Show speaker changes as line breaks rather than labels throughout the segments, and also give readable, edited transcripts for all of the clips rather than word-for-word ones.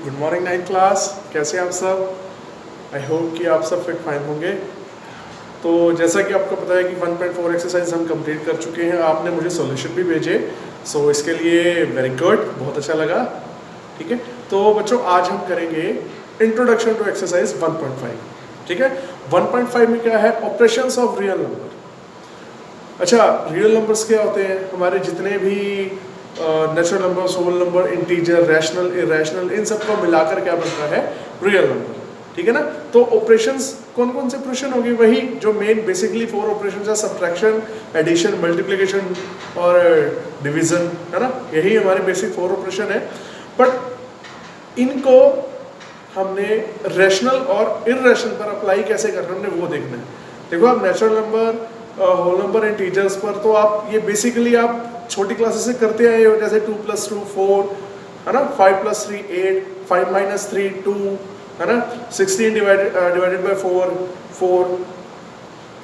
Good morning ninth class, कैसे हैं आप सब। आई होप कि आप सब फिट फाइन होंगे। तो जैसा कि आपको पता है कि 1.4 एक्सरसाइज हम कंप्लीट कर चुके हैं, आपने मुझे सॉल्यूशन भी भेजे। सो इसके लिए वेरी गुड, बहुत अच्छा लगा। ठीक है, तो बच्चों आज हम करेंगे इंट्रोडक्शन टू एक्सरसाइज 1.5। ठीक है, 1.5 में क्या है, ऑपरेशंस ऑफ रियल नंबर। अच्छा, रियल नंबर्स क्या होते हैं, हमारे जितने भी natural number, whole number, integer, rational, irrational, इन सब को मिलाकर क्या बनता है, रियल नंबर। ठीक है ना। तो ऑपरेशंस कौन कौन से ऑपरेशन होंगे, वही जो मेन बेसिकली 4 ऑपरेशंस है, सब्ट्रैक्शन, एडिशन, मल्टीप्लिकेशन और डिवीजन, है ना। यही हमारे बेसिक 4 ऑपरेशन है। बट इनको हमने रैशनल और इरेशनल पर अप्लाई कैसे करना है, हमने वो देखना है। देखो, आप natural number, whole number, integers पर तो आप ये बेसिकली आप छोटी क्लासेस से करते आए हो, जैसे 2 + 2 4, है ना, 5 + 3 8, 5 - 3 2, है ना, 16 डिवाइडेड बाय 4 4।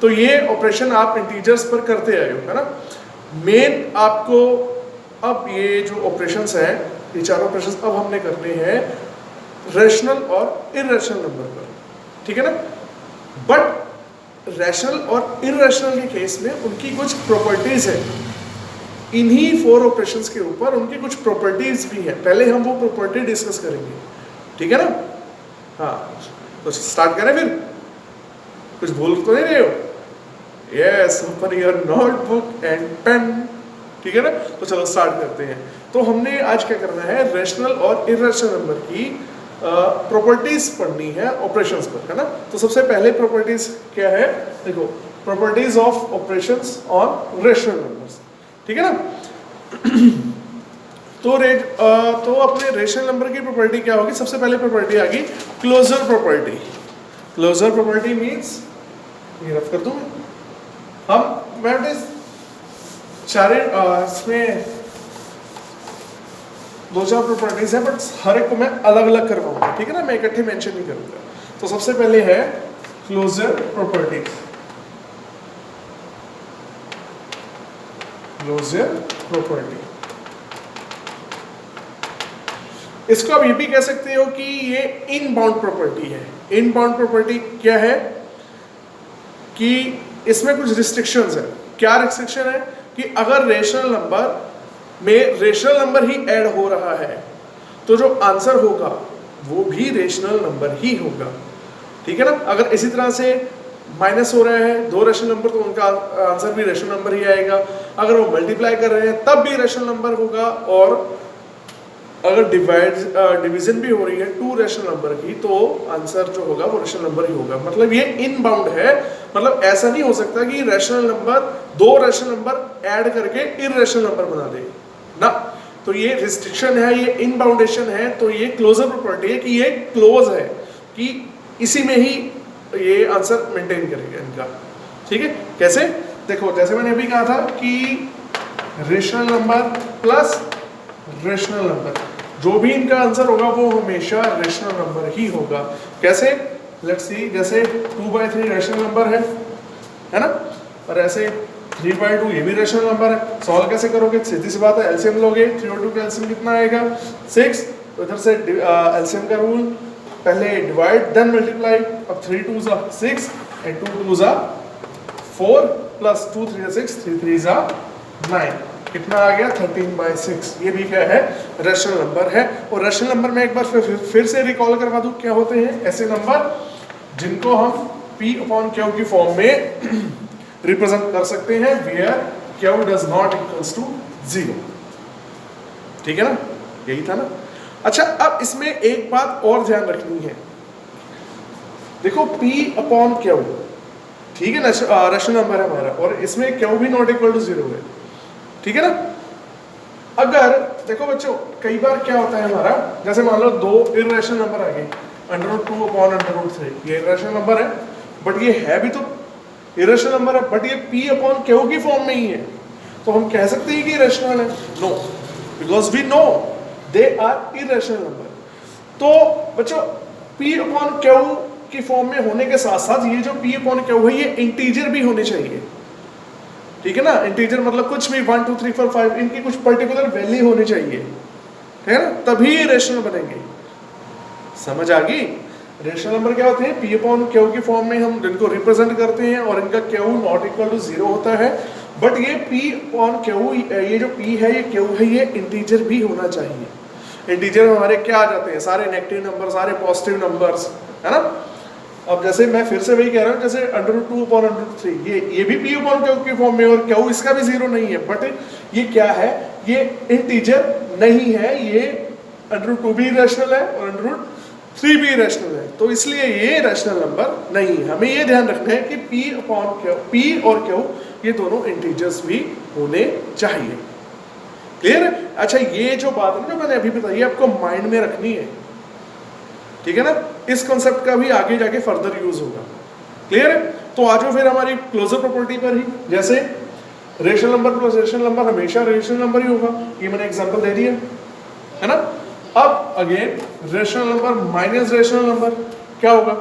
तो ये ऑपरेशन आप इंटीजर्स पर करते आए हो, है ना। मेन आपको अब ये जो ऑपरेशंस हैं, ये 4 ऑपरेशंस अब हमने करने हैं रैशनल और इरेशनल नंबर पर। ठीक है ना। बट रैशनल और इरेशनल के केस में उनकी कुछ प्रॉपर्टीज है। इन्हीं 4 ऑपरेशंस के ऊपर उनकी कुछ प्रॉपर्टीज भी हैं, पहले हम वो प्रॉपर्टी डिस्कस करेंगे। ठीक है ना। हाँ, तो स्टार्ट करें फिर। कुछ भूल तो नहीं रहे हो? Yes, open your notebook and pen. ठीक है ना। तो चलो स्टार्ट करते हैं। तो हमने आज क्या करना है, रैशनल और इरेशनल नंबर की प्रॉपर्टीज पढ़नी है ऑपरेशंस पर, है ना। तो सबसे पहले प्रॉपर्टीज क्या है, देखो, properties of operations on rational numbers. ठीक है ना। तो अपने रेशनल नंबर की प्रॉपर्टी क्या होगी, सबसे पहले प्रॉपर्टी आ गई closure property. Closure property means, ये रफ कर दूं मैं इसमें 2-4 प्रॉपर्टीज है, बट हर एक को मैं अलग अलग करवाऊंगा। ठीक है ना, मैं इकट्ठे मेंशन नहीं करूंगा। तो सबसे पहले है क्लोजर प्रॉपर्टी। क्लोजर प्रॉपर्टी, इसको आप ये भी कह सकते हो कि ये इनबाउंड प्रॉपर्टी है। इनबाउंड प्रॉपर्टी क्या है कि इसमें कुछ रिस्ट्रिक्शंस है। क्या रिस्ट्रिक्शन है कि अगर रेशनल नंबर में रेशनल नंबर ही ऐड हो रहा है तो जो आंसर होगा वो भी रेशनल नंबर ही होगा। ठीक है ना। अगर इसी तरह से माइनस हो रहा है 2 रेशनल नंबर तो उनका आंसर भी रेशनल नंबर ही आएगा। अगर वो मल्टीप्लाई कर रहे हैं तब भी रेशनल नंबर होगा, और अगर डिवीजन भी हो रही है 2 रेशनल नंबर की तो आंसर जो होगा वो रेशनल नंबर ही होगा। मतलब ये इनबाउंड है, मतलब ऐसा नहीं हो सकता कि rational number 2 rational number add करके इरेशनल नंबर बना दे ना। तो ये रिस्ट्रिक्शन है, ये इनबाउंडेशन है। तो ये क्लोजर प्रॉपर्टी है कि ये क्लोज है, कि इसी में ही ये आंसर मेंटेन करेगा इनका। ठीक है, कैसे, देखो, जैसे मैंने अभी कहा था कि rational number plus rational number, जो भी इनका आंसर होगा वो हमेशा रेशनल नंबर ही होगा। कैसे, लेट्स सी, जैसे 2/3 रेशनल नंबर है ना, और ऐसे 3/2 ये भी रेशनल नंबर है। सॉल्व कैसे करोगे, सीधी सी बात है, एलसीएम लोगे। 3 और 2 का एलसीएम कितना आएगा, 6। तो इधर से एलसीएम का रूल, पहले डिवाइड देन मल्टीप्लाई। अब 3 2 जा 6 एंड 2 2 जा 4 प्लस 2 3 जा 6, 3 3 जा 9, कितना आ गया, 13/6। ये भी क्या है, रेशनल नंबर है। और रेशनल नंबर में एक बार फिर से रिकॉल करवा दूं, क्या होते हैं ऐसे नंबर जिनको हम P/Q की फॉर्म में रिप्रेजेंट कर सकते हैं, where Q does not equals to 0। ठीक है ना, यही था ना। अच्छा, अब इसमें एक बात और ध्यान रखनी है। देखो, P/Q, ठीक है ना, रेशनल नंबर है हमारा, और इसमें Q भी नॉट इक्वल टू 0 है। ठीक है ना। अगर देखो बच्चों, कई बार क्या होता है हमारा, जैसे मान लो 2 इरेशनल नंबर आ गए, √2/√3, ये इरेशनल नंबर है, बट ये है भी तो इरेशनल नंबर है, बट ये P/Q की फॉर्म में ही है। तो हम कह सकते हैं कि इरेशनल है? No, because we know they are irrational number. तो बच्चों, P/Q की फॉर्म में होने के साथ साथ ये जो P/Q है ये इंटीजर भी होने चाहिए। ठीक है ना। इंटीजर मतलब कुछ भी 1 2 3 4 5, इनकी कुछ पर्टिकुलर वैल्यू होनी चाहिए, है ना, तभी ये रेशनल बनेंगे। समझ आ गई? रेशनल नंबर क्या होते हैं? पी अपॉन क्यू की फॉर्म में हम इनको रिप्रेजेंट करते हैं और इनका क्यू नॉट इक्वल टू 0 होता है। बट ये पी अपॉन क्यू, ये जो पी है, ये क्यू है, ये इंटीजर भी होना चाहिए। इंटीजर में हमारे क्या आ जाते हैं? सारे नेगेटिव नंबर, सारे पॉजिटिव नंबर्स, है ना। अब जैसे मैं फिर से वही कह रहा हूँ, जैसे √2 अपॉन √3, ये भी पी अपॉन क्यू की फॉर्म में, और क्यू इसका भी 0 नहीं है, बट ये क्या है? ये इंटीजर नहीं है, ये √2 भी रैशनल है और √3 भी रैशनल है, तो इसलिए ये रैशनल नंबर नहीं है। हमें ये ध्यान रखना है कि पी अपॉन क्यू, पी और क्यू ये दोनों इंटीजर्स भी होने चाहिए। क्लियर है? अच्छा, ये जो बात है ना जो मैंने अभी बताई, आपको माइंड में रखनी है, ठीक है ना। इस कॉन्सेप्ट का भी आगे जाके फर्दर यूज होगा। क्लियर है? तो आ जाओ फिर हमारी क्लोजर प्रॉपर्टी पर ही। जैसे rational number plus rational number हमेशा रेशनल नंबर ही होगा, ये मैंने एग्जांपल दे दिया, है ना। अब again rational number minus rational number क्या होगा?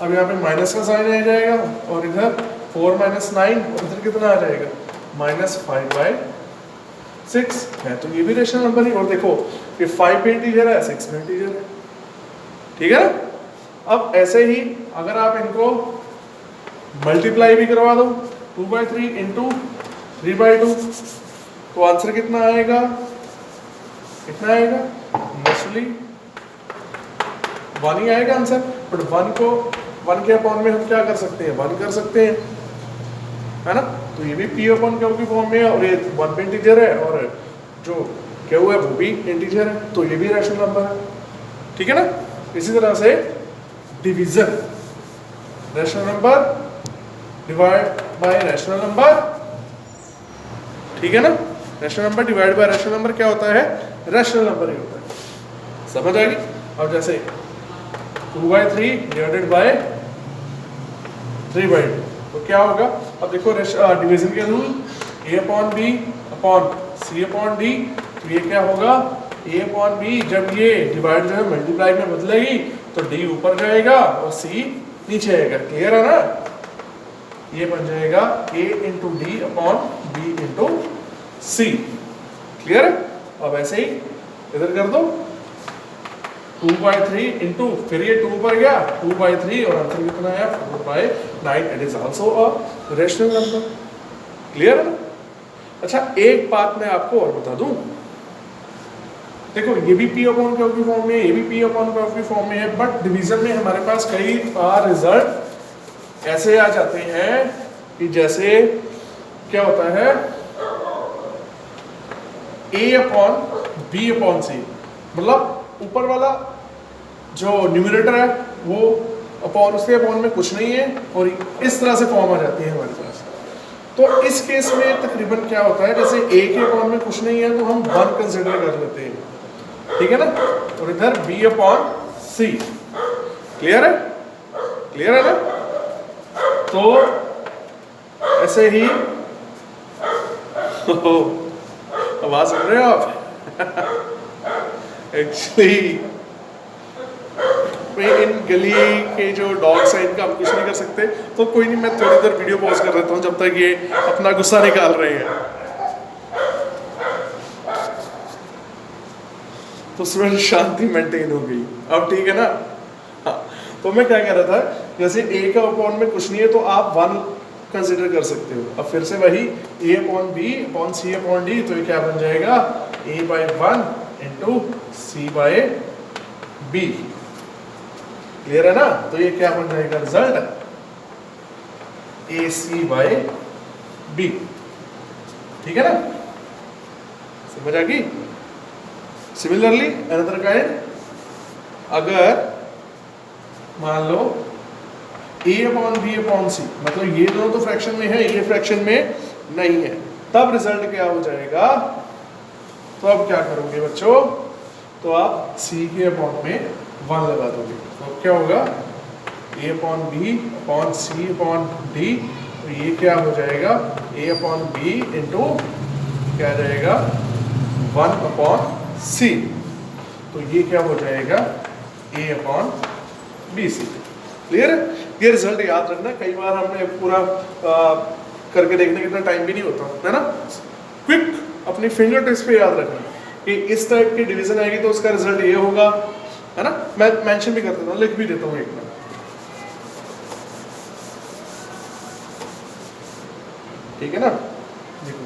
अब यहाँ पे माइनस का साइन आ जाएगा और इधर 4 - 9 और इधर कितना आ जाएगा? -5/6 है, तो ये भी रेशनल नंबर ही। और देखो ये 5 पे इंटीजर है, 6 पे इंटीजर है, ठीक है ना। अब ऐसे ही अगर आप इनको मल्टीप्लाई भी करवा दो, 2/3 इंटू 3/2, तो आंसर कितना आएगा? कितना आएगा? नेचुरली 1 ही आएगा आंसर। बट 1 के अपॉन में हम क्या कर सकते हैं? 1 कर सकते हैं, है ना। तो ये भी पी अपॉन क्यू की फॉर्म में है और ये 1 पे इंटीजर है और जो क्यू है वो भी इंटीजर है, तो ये भी रैशनल नंबर है, ठीक है ना। इसी तरह से division, rational number divide by rational number, ठीक है ना। Rational number divide by rational number क्या होता है? रैशनल नंबर ही होता है। समझ आ गई? अब जैसे 2/3 डिवाइडेड बाय 3/2, तो क्या होगा? अब देखो डिवीजन के rule, a upon b upon c upon d, तो ये क्या होगा? a अपॉन b, जब ये डिवाइड जो है मल्टीप्लाई में बदलेगी तो d ऊपर जाएगा और c नीचे आएगा। क्लियर है ना? ये बन जाएगा a into D upon b into c। Clear है? अब ऐसे ही इधर कर दो, 2/3 इंटू, फिर ये 2 पर गया, 2/3 और आंसर कितना आया? 4/9। It is also a rational number. Clear है ना? अच्छा, एक बात मैं आपको और बता दूं, देखो ये भी पी अपॉन क्यू की फॉर्म में, ये भी पी अपॉन क्यू की फॉर्म में है, बट डिवीजन में हमारे पास कई बार रिजल्ट ऐसे आ जाते हैं कि जैसे क्या होता है? a upon b upon c, मतलब ऊपर वाला जो न्यूमरेटर है वो अपॉन, उसके अपॉन में कुछ नहीं है और इस तरह से फॉर्म आ जाती है हमारे पास। तो इस केस में तकरीबन क्या होता है, जैसे a के अपॉन में कुछ नहीं है तो हम 1 कंसिडर कर लेते हैं, ठीक है ना। और इधर b अपॉन c। क्लियर है? क्लियर है ना? तो ऐसे ही आवाज सुन रहे हो आप? एक्चुअली इन गली के जो डॉग्स हैं इनका हम कुछ नहीं कर सकते, तो कोई नहीं, मैं थोड़ी देर वीडियो पॉज कर देता हूँ जब तक ये अपना गुस्सा निकाल रहे हैं। तो उसमें शांति मेंटेन हो गई। अब ठीक है ना? हाँ, तो मैं क्या कह रहा था, जैसे a का अपॉन में कुछ नहीं है तो आप 1 कंसिडर कर सकते हो। अब फिर से वही a upon b upon c upon d, तो ये क्या बन जाएगा? a/1 into c/b। क्लियर है ना? तो ये क्या बन जाएगा रिजल्ट? ac/b। ठीक है ना? समझ आ गई? सिमिलरली अनदर काइंड, अगर मान लो a upon b upon c, मतलब ये दोनों तो फ्रैक्शन में है, ये फ्रैक्शन में नहीं है, तब रिजल्ट क्या हो जाएगा? तो अब क्या करोगे बच्चों? तो आप c के अपॉन में 1 लगा दोगे, तो क्या होगा? a upon b upon c upon d, तो ये क्या हो जाएगा? a अपॉन b इंटू क्या जाएगा? 1 अपॉन c, तो ये क्या हो जाएगा? a upon bc। क्लियर है? ये रिजल्ट याद रखना, कई बार हमने पूरा करके देखने का इतना टाइम भी नहीं होता है ना। क्विक अपनी फिंगर टिप्स पे याद रखना कि इस टाइप की डिवीजन आएगी तो उसका रिजल्ट ये होगा, है ना, मैं मेंशन भी कर देता हूँ, लिख भी देता हूँ एक बार, ठीक है ना। देखो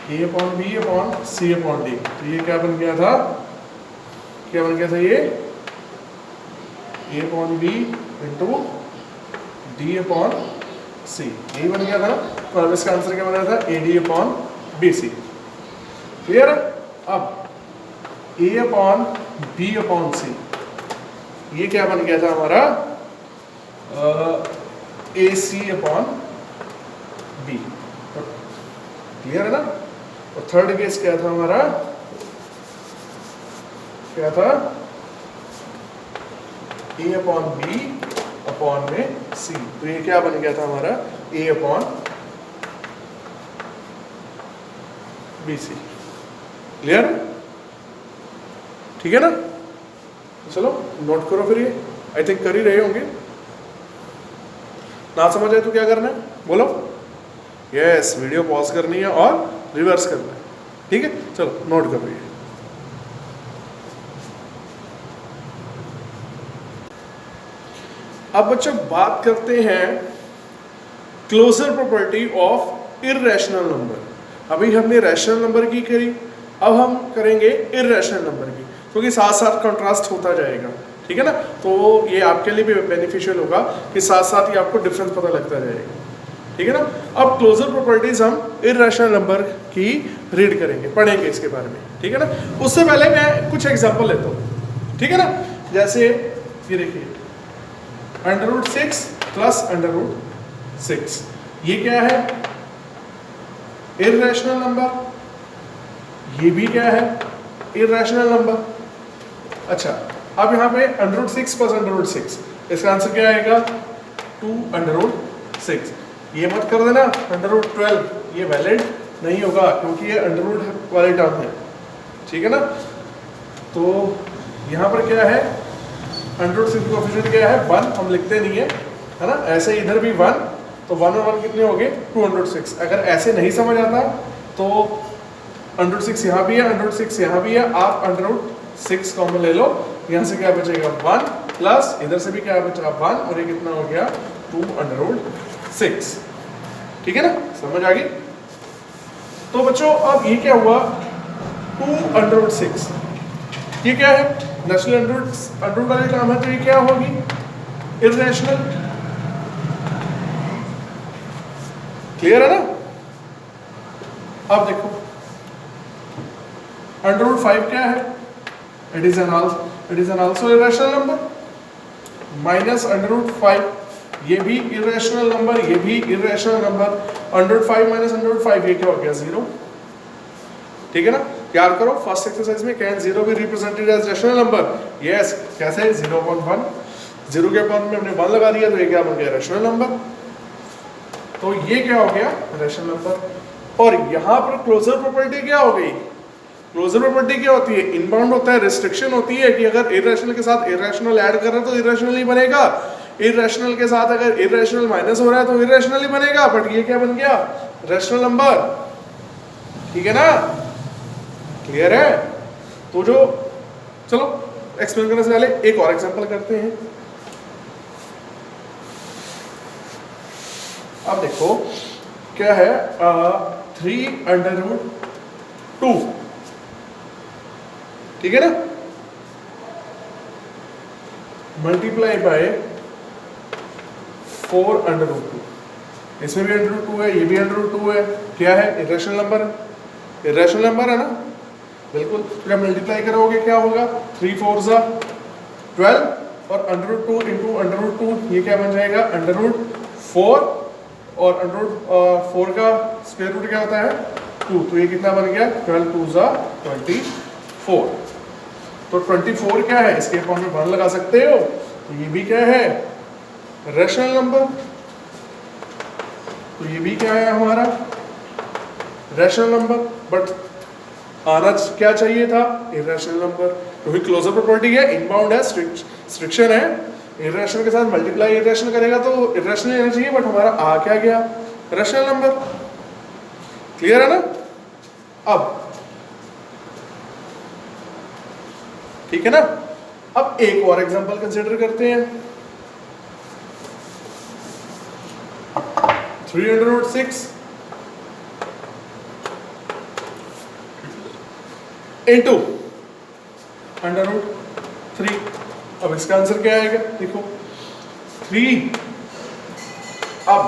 A upon B upon C upon D, तो ये क्या बन गया था, क्या बन गया था ये A upon B into D upon C, यही बन गया था ना। और अब इसका आंसर क्या बना था, AD अपॉन BC, क्लियर है। अब A upon B upon C, ये क्या बन गया था हमारा, AC अपॉन B, क्लियर है ना। और थर्ड केस क्या था हमारा, क्या था, A अपॉन B अपॉन में C, तो ये क्या बन गया था हमारा, A अपॉन BC, क्लियर, ठीक है ना। तो चलो नोट करो फिर, ये आई थिंक कर ही रहे होंगे, ना समझ आए तो क्या करना है बोलो, यस वीडियो पॉज करनी है और रिवर्स करना है, ठीक है। चलो नोट करो ये, अब बच्चों बात करते हैं closure property of irrational number. अभी हमने रैशनल नंबर की करी, अब हम करेंगे इररेशनल नंबर की, क्योंकि साथ साथ कंट्रास्ट होता जाएगा, ठीक है ना। तो ये आपके लिए भी बेनिफिशियल होगा कि साथ साथ ही आपको डिफरेंस पता लगता जाएगा, ठीक है ना। अब क्लोजर प्रॉपर्टीज हम इररेशनल नंबर की रीड करेंगे, पढ़ेंगे इसके बारे में, ठीक है ना। उससे पहले मैं कुछ एग्जांपल लेता हूँ, ठीक है ना। जैसे ये देखिए √6 प्लस √6, ये क्या है, इररेशनल नंबर, ये भी क्या है, इररेशनल नंबर। अच्छा अब यहाँ पे √6 प्लस √6, इसका आंसर क्या आएगा, 2√6। ये मत कर देना √12, ये वैलिड नहीं होगा क्योंकि ये अंडर वाले टर्म है, ठीक है ना। तो यहाँ पर क्या है, √6 कोएफिशिएंट क्या है, 1, हम लिखते नहीं है ना। ऐसे इधर भी 1, तो 1 और 1 कितने हो गए, 206। अगर ऐसे नहीं समझ आता तो √6 यहाँ भी है, √6 यहाँ भी है, आप √6 कॉमन ले लो, यहाँ से क्या बचेगा 1 प्लस इधर से भी क्या बचा 1, और ये कितना हो गया 2√6, ठीक है ना, समझ आ गई। तो बच्चों अब ये क्या हुआ, 2√6, ये क्या है, नेचुरल अंडर वाली टर्म है, तो ये क्या होगी, इररेशनल, क्लियर है ना। अब देखो √5 क्या है, it is an also irrational number, minus √5, ये भी इररेशनल नंबर, ये भी इररेशनल नंबर, √5 माइनस √5 ये क्या हो गया 0, ठीक है ना। याद करो फर्स्ट एक्सरसाइज में कैन 0 भी represented as rational number, yes कैसे 0.1, 0 के बाद में हमने 1 लगा दिया, तो ये क्या बन गया रैशनल नंबर, तो ये क्या हो गया रैशनल नंबर। और यहाँ पर क्लोजर प्रॉपर्टी क्या हो गई, क्लोजर प्रॉपर्टी क्या होती है, इनबाउंड होता है, रिस्ट्रिक्शन होती है कि अगर इररेशनल के साथ इररेशनल ऐड कर रहे हैं तो इररेशनल ही बनेगा, इररेशनल के साथ अगर इररेशनल माइनस हो रहा है तो इररेशनल ही बनेगा, बट ये क्या बन गया रैशनल नंबर, ठीक है ना, क्लियर है। तो जो चलो एक्सप्लेन करने से पहले एक और एग्जांपल करते हैं। अब देखो क्या है 3√2, ठीक है ना, मल्टीप्लाई बाय 4√2, इसमें भी √2 है, ये भी √2 है, क्या है इररेशनल नंबर, इररेशनल नंबर है ना, बिल्कुल। तो जब मल्टीप्लाई करोगे क्या होगा, 3 4 12, और √2 इंटू √2 ये क्या बन जाएगा √4, और √4 का स्क्वायर रूट क्या होता है 2, तो ये कितना बन गया 12 2 24। तो 24 क्या है, इसके फॉर्म में 1 लगा सकते हो, तो ये भी क्या है रैशनल नंबर, तो ये भी क्या है हमारा रैशनल नंबर, बट आना क्या चाहिए था इररेशनल नंबर, क्योंकि क्लोजर प्रॉपर्टी है, इनबाउंड है, स्ट्रिक्शन है, इररेशनल के साथ मल्टीप्लाई इररेशनल करेगा तो इररेशनल लेना चाहिए, बट हमारा आ क्या गया रैशनल नंबर, क्लियर है ना। अब ठीक है ना, अब एक और एग्जांपल कंसिडर करते हैं। 3/6 इंटू √3। अब इसका आंसर क्या आएगा, देखो 3। अब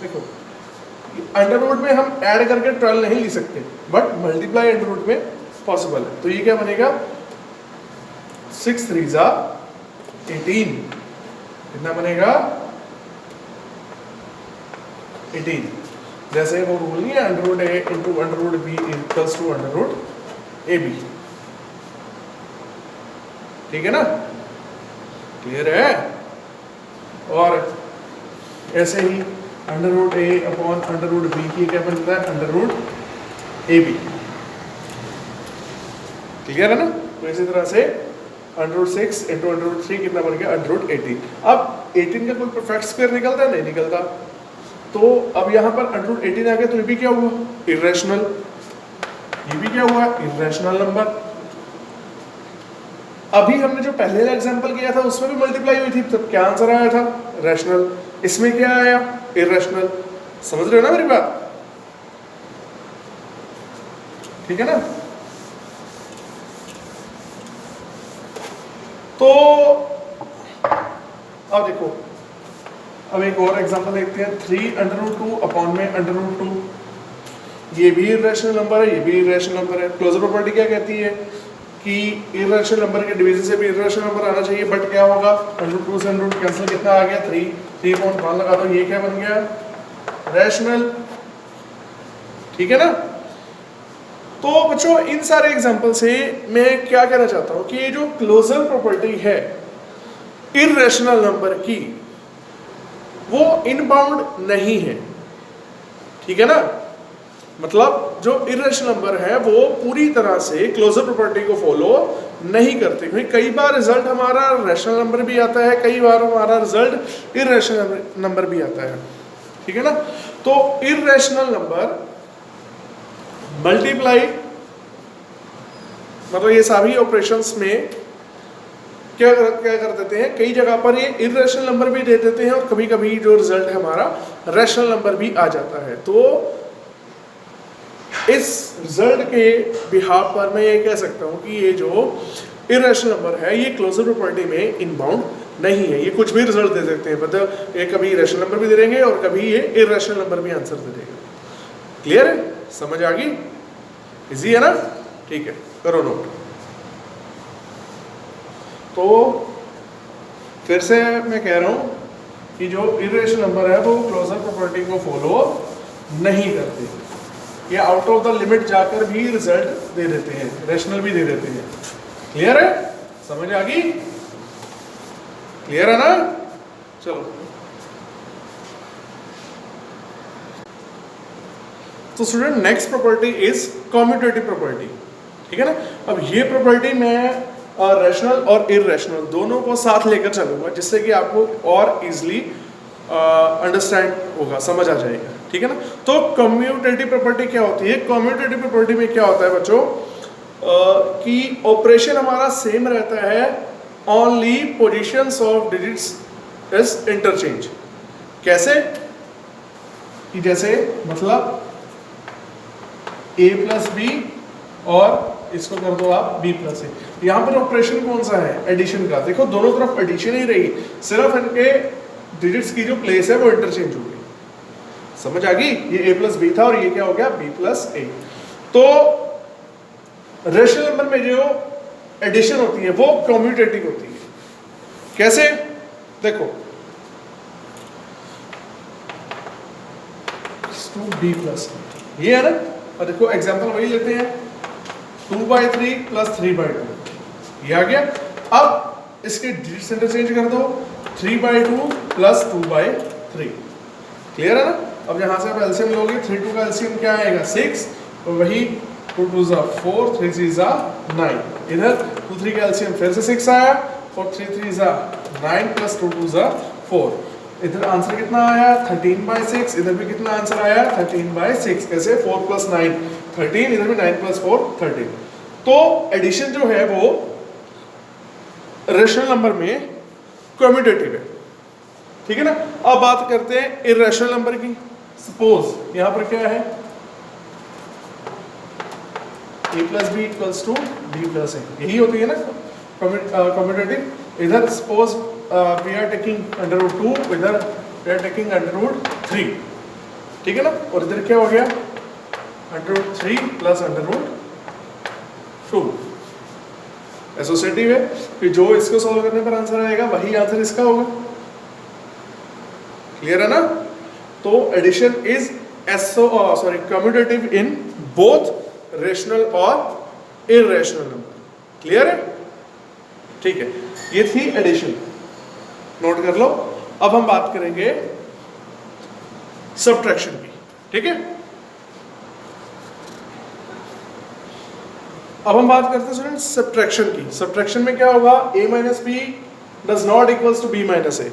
देखो अंडर रूट में हम ऐड करके 12 नहीं लिख सकते, बट मल्टीप्लाई अंडर रूट में पॉसिबल है। तो ये क्या बनेगा, 6 3 जा 18। कितना बनेगा, 18। जैसे वो रूल नहीं है √a into √b equals to √ab। ठीक है ना, क्लियर है। और ऐसे ही √a अपॉन √b की क्या बनता है, √ab। क्लियर है ना। तो इसी तरह से √6 इंटू √3 कितना बन गया, √18। अब 18 का कोई परफेक्ट स्क्वायर निकलता है, नहीं निकलता। तो अब यहाँ पर √18 आ गया, तो ये भी क्या हुआ, इरेशनल। ये भी क्या हुआ, इरेशनल नंबर। अभी हमने जो पहले एग्जांपल किया था उसमें भी मल्टीप्लाई हुई थी, तब क्या आंसर आया था, रैशनल। इसमें क्या आया, इरेशनल। समझ रहे हो ना मेरी बात, ठीक है ना। तो अब देखो, अब एक और एग्जांपल देखते हैं। 3/2 अपॉन में √2। ये भी इरेशनल नंबर है, ये भी इरेशनल नंबर है। क्लोजर प्रॉपर्टी क्या कहती है कि इरेशनल नंबर के डिवीजन से भी इरेशनल नंबर आना चाहिए, बट क्या होगा, √2 से √2 कैंसिल, कितना आ गया, 3। 3/1 लगा दो, ये क्या बन गया, रैशनल। ठीक है ना। तो बच्चों इन सारे एग्जांपल से मैं क्या कहना चाहता हूं कि ये जो क्लोजर प्रॉपर्टी है इरेशनल नंबर की, वो इनबाउंड नहीं है। ठीक है ना, मतलब जो इरेशनल नंबर है वो पूरी तरह से क्लोजर प्रॉपर्टी को फॉलो नहीं करते, क्योंकि कई बार रिजल्ट हमारा रैशनल नंबर भी आता है, कई बार हमारा रिजल्ट इरेशनल नंबर भी आता है। ठीक है ना। तो इरेशनल नंबर मल्टीप्लाई, मतलब ये सभी ऑपरेशंस में क्या कर देते हैं, कई जगह पर ये इरेशनल नंबर भी दे देते हैं और कभी कभी जो रिजल्ट है हमारा रैशनल नंबर भी आ जाता है। तो इस रिजल्ट के बिहाफ पर मैं ये कह सकता हूं कि ये जो इरेशनल नंबर है ये क्लोजर प्रॉपर्टी में इनबाउंड नहीं है। ये कुछ भी रिजल्ट दे देते हैं, मतलब ये कभी रैशनल नंबर भी दे देंगे और कभी ये इरेशनल नंबर भी आंसर दे देंगे। क्लियर है, समझ आ गई, इजी है ना। ठीक है, करो नोट। तो फिर से मैं कह रहा हूं कि जो इरेशनल नंबर है वो क्लोजर प्रॉपर्टी को फॉलो नहीं करते, ये आउट ऑफ द लिमिट जाकर भी रिजल्ट दे देते हैं, रैशनल भी दे देते हैं। क्लियर है, समझ आ गई, क्लियर है ना। चलो, तो student next property is commutative property. ठीक है ना। अब ये प्रॉपर्टी मैं रैशनल और इरेशनल दोनों को साथ लेकर चलूंगा, जिससे कि आपको और इजीली अंडरस्टैंड होगा, समझ आ जाएगा। ठीक है ना। तो कम्यूटेटिव प्रॉपर्टी क्या होती है, कम्यूटेटिव प्रॉपर्टी में क्या होता है बच्चों, कि ऑपरेशन हमारा सेम रहता है, only positions of digits is interchange. कैसे कि जैसे मतलब a प्लस बी और इसको कर दो आप b प्लस ए। यहाँ पर ऑपरेशन कौन सा है, एडिशन का। देखो दोनों तरफ एडिशन ही रही, सिर्फ इनके डिजिट्स की जो प्लेस है वो इंटरचेंज हो गई। समझ आ गई, ये a प्लस बी था और ये क्या हो गया, b प्लस ए। तो रैशनल नंबर में जो एडिशन होती है वो कम्यूटेटिव होती है। कैसे, देखो 2b प्लस ये है ना, और देखो एग्जांपल वही लेते हैं, 2/3 प्लस 3/2 ये आ गया। अब इसके डिजिट्स इंटरचेंज कर दो, 3/2 प्लस 2/3। क्लियर है ना। अब यहां से आप एलसीएम लोगे, 3 2 का एलसीएम क्या आएगा, 6, और वही 2 2 जा 4, 3 3 जा 9। इधर 2 3 का एलसीएम फिर से 6 आया, और 3 3 जा 9 प्लस 2 2 जा 4। इधर आंसर कितना आया, 13/6। इधर भी कितना आंसर आया, 13/6। कैसे, 4 प्लस 9 13, इधर भी 9 प्लस 4 13। तो एडिशन जो है वो रेशनल नंबर में कम्यूटेटिव है, ठीक है ना। अब बात करते हैं इर्रेशनल नंबर की। सपोज यहां पर क्या है, a plus B equals to B plus A, यही होती है ना कम्यूटेटिव। इधर suppose we are taking under root 2, इधर we are taking under root 3, ठीक है ना। और इधर क्या हो गया, under root 3 plus under root 2। Associative है कि जो इसको सॉल्व करने पर आंसर आएगा वही आंसर इसका होगा। क्लियर है ना। तो addition is commutative in both rational और इर्रेशनल नंबर। क्लियर है, ठीक है। ये थी एडिशन, नोट कर लो। अब हम बात करेंगे सब्ट्रैक्शन की, ठीक है। अब हम बात करते हैं स्टूडेंट्स सब्ट्रैक्शन की। सब्ट्रैक्शन में क्या होगा, a minus B does not equals to b minus A.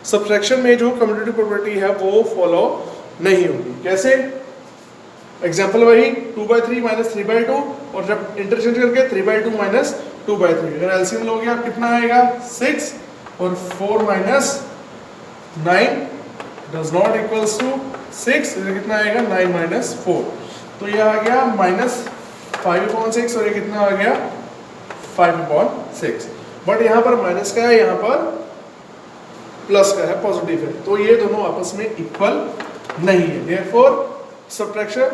Subtraction में जो कम्यूटेटिव प्रॉपर्टी है वो फॉलो नहीं होगी। कैसे, एग्जाम्पल वही 2/3 माइनस 3/2, और जब इंटरचेंज करके 3/2 माइनस 2/3, अगर एलसीएम लोगे आप कितना आएगा 6, और 4 minus 9 does not equals to 6, कितना आएगा 9 माइनस 4। तो ये आ गया -5/6, और ये कितना आ गया 5/6। बट यहाँ पर माइनस का है, यहाँ पर प्लस का है, पॉजिटिव है, तो ये दोनों आपस में इक्वल नहीं है। Therefore subtraction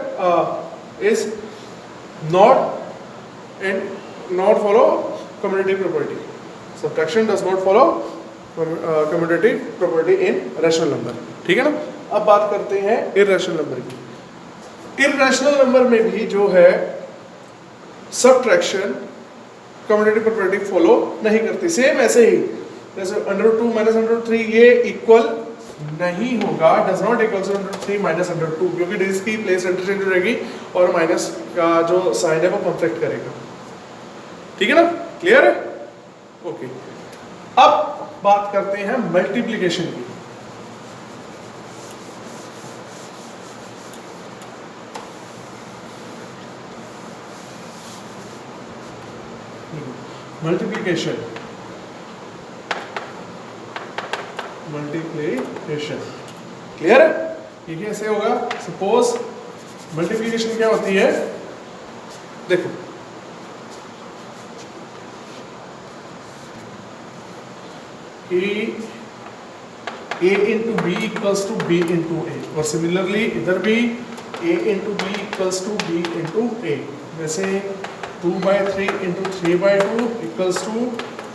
is not follow commutative property. Subtraction does not follow commutative property in rational number, ठीक है ना। अब बात करते हैं इर्रेशनल नंबर की। इर्रेशनल नंबर में भी जो है सब्ट्रैक्शन कम्यूटेटिव प्रॉपर्टी फॉलो नहीं करती। सेम ऐसे ही जैसे √2 माइनस √3 ये इक्वल नहीं होगा, does not equal to √3 minus √2, क्योंकि इसकी प्लेस इंटरचेंज हो जाएगी और माइनस का जो साइन है वो कॉन्फ्लिक्ट करेगा, ठीक है ना। क्लियर है, ओके। अब बात करते हैं मल्टीप्लिकेशन की। मल्टीप्लिकेशन क्लियर है, ये कैसे होगा। सपोज मल्टीप्लिकेशन क्या होती है, देखो a into B equals to B into A, और सिमिलरली इधर भी a into B equals to B into A. जैसे 2/3 into 3/2 equals to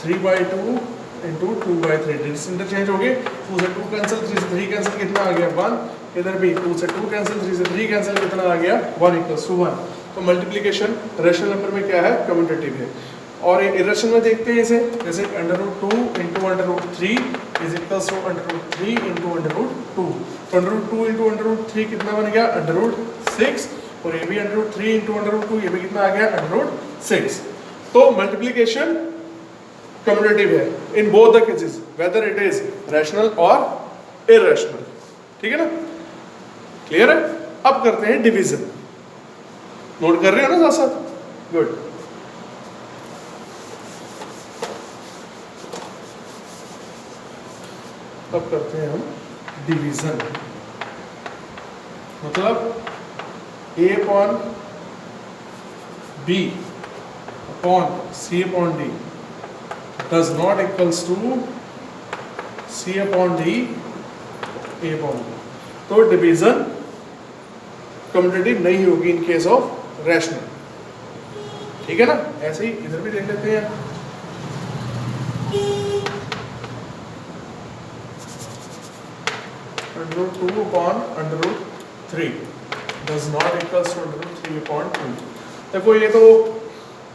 3/2 into 2/3, interchange हो गए, 2 से 2 कैंसिल, 3 से 3 कैंसिल, कितना आ गया 1। इधर भी 2 से 2 कैंसिल, 3 से 3 कैंसिल, कितना आ गया 1 इक्वल्स टू 1। तो मल्टीप्लिकेशन रेशनल नंबर में क्या है, कम्यूटेटिव है। और इरेशनल में देखते हैं इसे, जैसे √2 into √3 is equals to √3 into √2। तो √2 इंटू √3 कितना बन गया √6, और ये भी √3 इंटू √2, ये भी कितना आ गया √6। तो मल्टीप्लिकेशन कम्यूटेटिव है in both the cases, whether it is rational और इर्रेशनल, ठीक है ना। क्लियर है। अब करते हैं डिवीजन। नोट कर रहे हो ना साथ साथ, गुड। अब करते हैं हम डिवीजन, मतलब a upon b upon c upon d does not equals to c upon d a upon b। तो डिवीजन कम्यूटेटिव नहीं होगी इन केस ऑफ रैशनल, ठीक है ना। ऐसे ही इधर भी देख लेते हैं। √2 upon √3 does not equals to √3 upon 2। देखो ये तो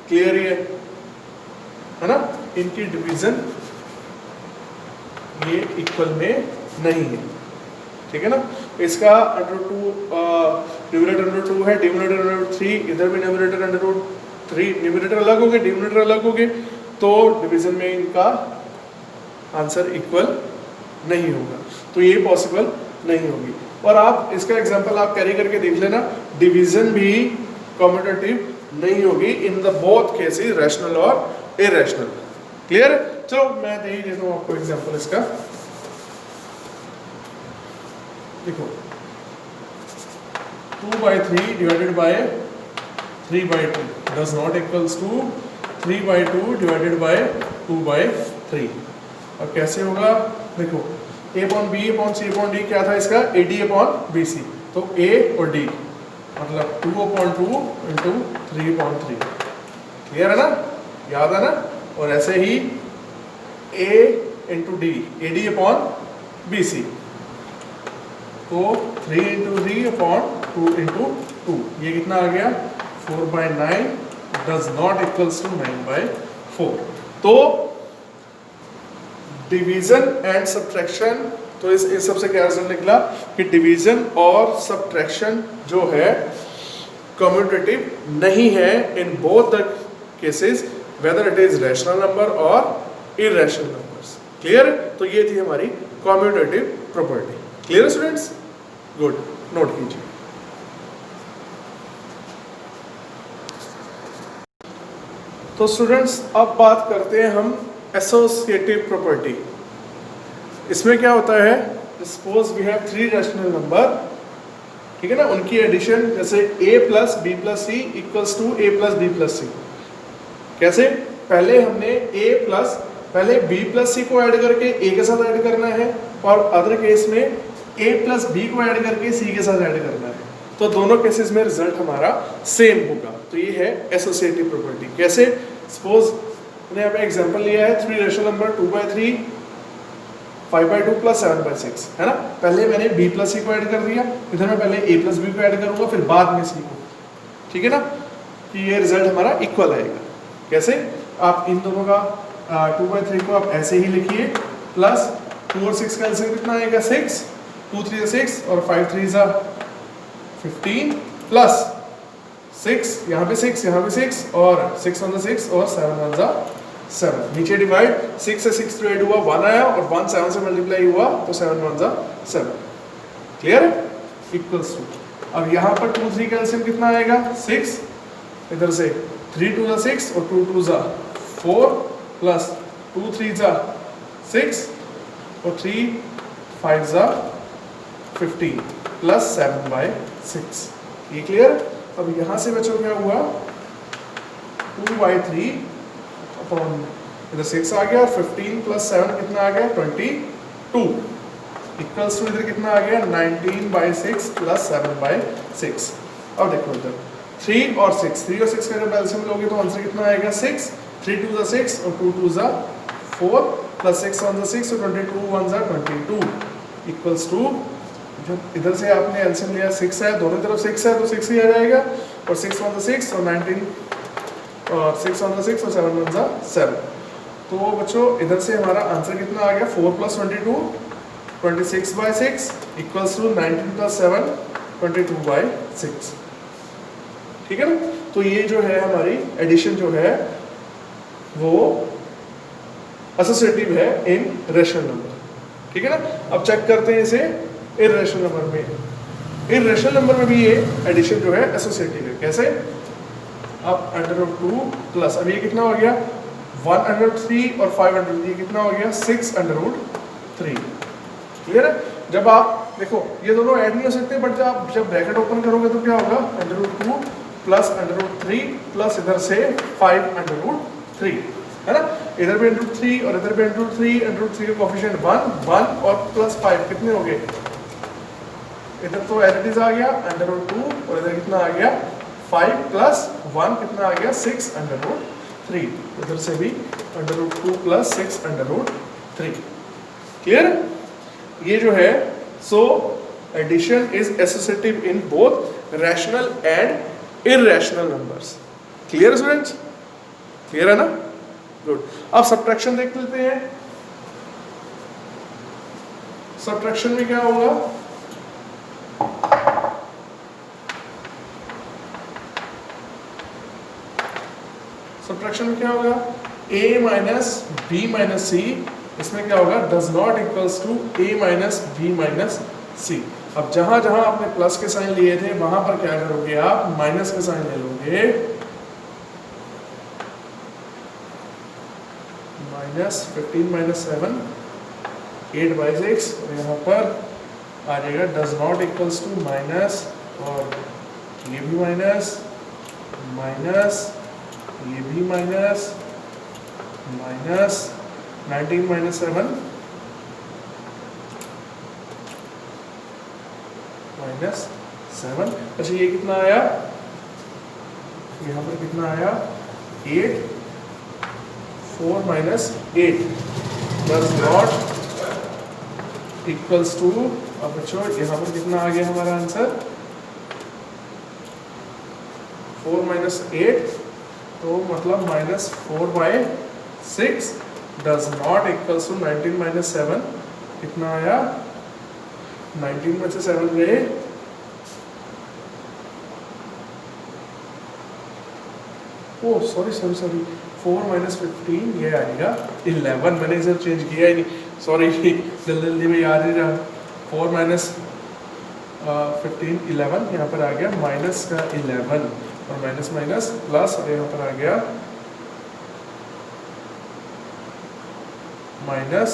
क्लियर ही है ना। इनकी डिवीजन ये इक्वल में नहीं है, ठीक है ना। इसका √2 न्यूमरेटर √2 है, डिनोमिनेटर √3, इधर भी न्यूमरेटर √3, न्यूमरेटर अलग हो गए, डिनोमिनेटर अलग हो गए, तो डिवीजन में इनका आंसर इक्वल नहीं होगा, तो ये पॉसिबल नहीं होगी। और आप इसका एग्जांपल आप कैरी करके देख लेना, डिवीजन भी कम्यूटेटिव नहीं होगी in the both cases, rational और इरेशनल, क्लियर है? चलो मैं दे ही देता हूँ आपको एग्जांपल इसका। देखो 2/3 divided by 3/2 does not equals to 3/2 divided by 2/3। अब कैसे होगा? देखो A/B/C/D क्या था इसका? AD/BC। तो A और D मतलब 2/2 इंटू 3/3। क्लियर है ना? याद है ना? और ऐसे ही A इंटू D AD/BC। तो 3 इंटू 3/2 इंटू 2 ये कितना आ गया? 4/9 डज नॉट इक्वल्स टू 9/4। तो डिवीजन एंड सब्ट्रैक्शन, तो इस सबसे क्या रिजल्ट निकला कि डिवीजन और सब्ट्रैक्शन जो है कम्यूटेटिव नहीं है in both the cases, whether it is rational number और इरैशनल नंबर्स। क्लियर? तो ये थी हमारी commutative property. Clear students? Good, note कीजिए। तो स्टूडेंट्स अब बात करते हैं हम एसोसिएटिव प्रॉपर्टी। इसमें क्या होता है? Suppose we have 3 rational number, ठीक है ना, उनकी एडिशन जैसे a plus b plus c equals to a plus b plus c। कैसे? पहले हमने पहले b प्लस c को ऐड करके a के साथ ऐड करना है और अदर केस में a प्लस b को ऐड करके c के साथ ऐड करना है। तो दोनों केसेस में रिजल्ट हमारा सेम होगा। तो ये है एसोसिएटिव प्रॉपर्टी। कैसे? सपोज मैंने यहाँ पे एग्जांपल लिया है 3 रैशनल नंबर 2/3 5/2 प्लस 7/6 है ना। पहले मैंने b प्लस c को ऐड कर दिया, इधर मैं पहले a प्लस b को ऐड करूंगा फिर बाद में c को। ठीक है ना? कि ये रिजल्ट हमारा इक्वल आएगा। कैसे? आप इन दोनों का 2/3 को आप ऐसे ही लिखिए प्लस 2 और 6 का एलसीएम कितना आएगा? 6, 2 3 6 और 5 3 15 प्लस 6 यहाँ पे 6 यहाँ पे 6 और 6 1 6 और 7 1 7। नीचे डिवाइड 6 से 6 डिवाइड हुआ 1 आया और 1 7 से मल्टीप्लाई हुआ तो 7 1 7। क्लियर है? इक्वल्स टू, अब यहाँ पर 2 3 का एलसीएम कितना आएगा? 6, इधर से 3 2 6 और 2 2 4 प्लस 2 3 6 और 3 5 15 प्लस 7/6। ये क्लियर? अब यहाँ से बच्चों क्या हुआ? 2/3 अपॉन इधर 6 आ गया और 15 प्लस 7 कितना आ गया? 22 इक्वल्स टू इधर कितना आ गया? 19/6 प्लस 7/6। अब देखो इधर 3 और 6 का जब एलसीएम लोगे तो आंसर कितना आएगा? 6, 3 2 6 और 2 2 4 प्लस 6 1 6 और 22 1 22 इक्वल्स टू, जब इधर से आपने एलसीएम लिया 6 है, दोनों तरफ 6 है तो 6 ही आ जाएगा और 6 1 6 और 19 और 6 1 6 और 7 1 7। तो बच्चों इधर से हमारा आंसर कितना आ गया? 4 प्लस 22 26/6 इक्वल्स टू 19 प्लस 7 22/6। ठीक है ना? तो ये जो है हमारी एडिशन जो है वो एसोसिएटिव है इन रैशनल नंबर। ठीक है ना? अब चेक करते हैं इसे इररेशनल नंबर में। इररेशनल नंबर में भी ये एडिशन जो है एसोसिएटिव है। कैसे? अब √2 प्लस, अब ये कितना हो गया? 1√3 और 500, ये कितना हो गया? 6√3। क्लियर है? जब आप देखो ये दोनों ऐड नहीं हो सकते, बट जब ब्रैकेट ओपन करोगे तो क्या होगा? √2 प्लस √3 प्लस इधर से 5√3 है ना। इधर भी √3 और इधर भी √3 का कोएफिशिएंट 1 और प्लस 5 कितने हो गए? इधर तो एज इट इज आ गया √2 और इधर कितना आ गया? 5 प्लस 1 कितना आ गया? 6√3। इधर से भी √2 प्लस 6√3। क्लियर? ये जो है so addition is associative in both rational and irrational numbers. Clear students? Clear है ना? गुड। अब सब्ट्रैक्शन देख लेते हैं। सब्ट्रैक्शन में क्या होगा? सब्ट्रैक्शन में क्या होगा? a minus b minus c, इसमें क्या होगा? Does not equals to a minus b minus c। अब जहां जहां आपने प्लस के साइन लिए थे वहां पर क्या करोगे? आप माइनस के साइन ले लोगे माइनस 15 माइनस 7 8/6 और यहाँ पर आ जाएगा does not equals to minus और ये भी माइनस माइनस ये भी माइनस माइनस 19 माइनस 7 माइनस 7। अच्छा ये कितना आया, यहाँ पर कितना आया 8 4 minus 8 does not equals to, अब बच्चों यहाँ पर कितना आ गया हमारा आंसर 4 माइनस 8 तो मतलब minus 4/6 does not equals to 19 minus 7 कितना आया 19 में से 7 गए ओ सॉरी 4 माइनस 15 ये आएगा 11, मैंने इसे चेंज किया ही नहीं, सॉरी जल्दी में याद नहीं रहा। 4 माइनस 15 11 यहाँ पर आ गया माइनस का 11 और माइनस माइनस प्लस और यहाँ पर आ गया माइनस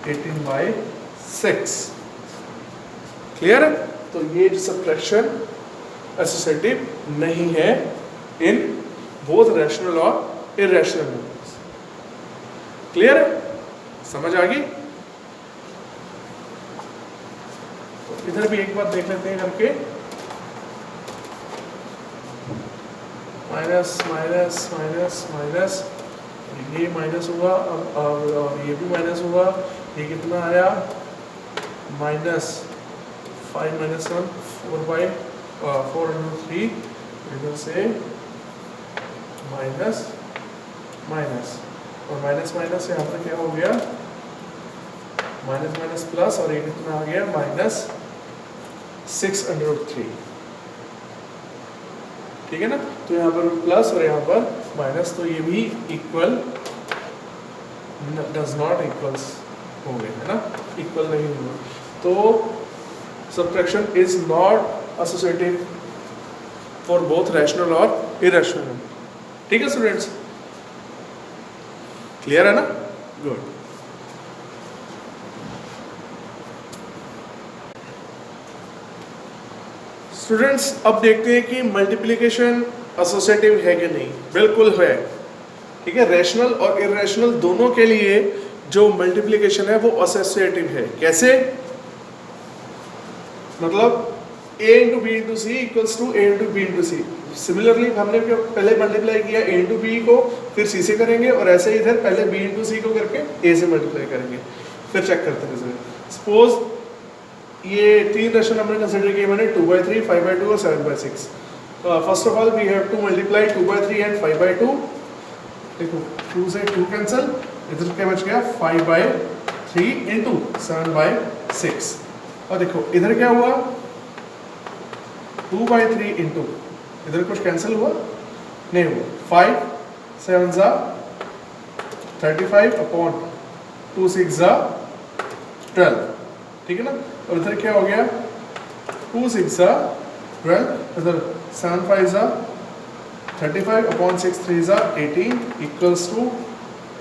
18/6। क्लियर है? तो ये सब्ट्रैक्शन एसोसिएटिव नहीं है इन बोथ रैशनल और इरैशनल नंबर्स। क्लियर है? समझ आ गई? तो इधर भी एक बार देख लेते हैं करके, माइनस माइनस माइनस माइनस ये माइनस हुआ और ये भी माइनस हुआ, ये कितना आया माइनस 5 माइनस 1 4/403 इधर से माइनस माइनस और माइनस माइनस यहाँ पर क्या हो गया माइनस माइनस प्लस और ये कितना आ गया माइनस 6/3। ठीक है ना? तो यहाँ पर प्लस और यहाँ पर माइनस, तो ये भी इक्वल डज नॉट इक्वल्स हो गए है ना, इक्वल नहीं हुआ, तो subtraction is not associative for both rational और इरैशनल नंबर। ठीक है स्टूडेंट्स? क्लियर है ना? गुड। स्टूडेंट्स अब देखते हैं कि मल्टीप्लिकेशन एसोसिएटिव है कि नहीं। बिल्कुल है। ठीक है, रैशनल और इरैशनल दोनों के लिए जो मल्टीप्लिकेशन है वो एसोसिएटिव है। कैसे? मतलब a into B into C equals to a into B into C. Similarly हमने पहले मल्टीप्लाई किया a इंटू बी को, फिर c से करेंगे और ऐसे इधर पहले b इंटू सी को करके a से मल्टीप्लाई करेंगे, फिर चेक करते हैं। सपोज ये तीन रैशनल हमने कंसिडर किए मैंने 2/3, 5/2 और 7/6। First of all we have to multiply 2/3 and 5/2। देखो 2 से 2 कैंसिल, इधर क्या बच गया 5/3 इंटू 7/6। और देखो इधर क्या हुआ 2/3 इंटू, इधर कुछ कैंसिल हुआ नहीं हुआ, 5 7 जा 35 अपॉन 2 6 जा 12। ठीक है ना? और इधर क्या हो गया 2 6 जा 12, इधर 7 5 जा 35 अपॉन 6 3 जा 18 इक्वल्स टू,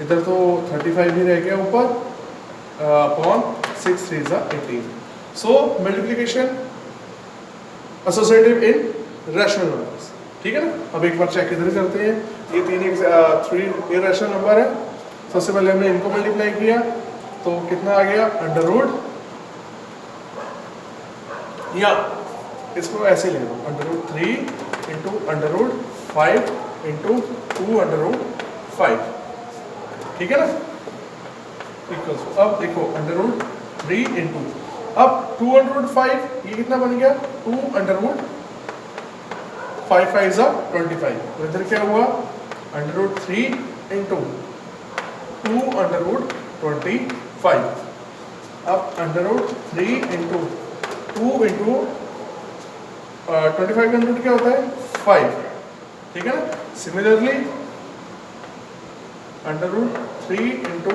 इधर तो 35 ही रह गया ऊपर, अपॉन 6 3 जा 18। सो multiplication associative in rational numbers. ठीक है ना? अब एक बार चेक इधर करते हैं। ये 3 इरैशनल नंबर है। सबसे पहले हमने इनको मल्टीप्लाई किया तो कितना आ गया अंडर रूट, या इसको ऐसे ले लो under root 3 into under root 5 into 2 under root 5। ठीक है ना? इक्वल्स, अब देखो अंडर रूट 3 इंटू, अब 2 अंडर रूट 5 ये कितना बन गया 2 अंडर रूट 5 5 जा 25। तो इधर क्या हुआ under root 3 into 2 under root 25। अब अंडर रूट 3 इंटू 2 इंटू 25 का अंडर रूट क्या होता है 5। ठीक है ना? Similarly under root 3 into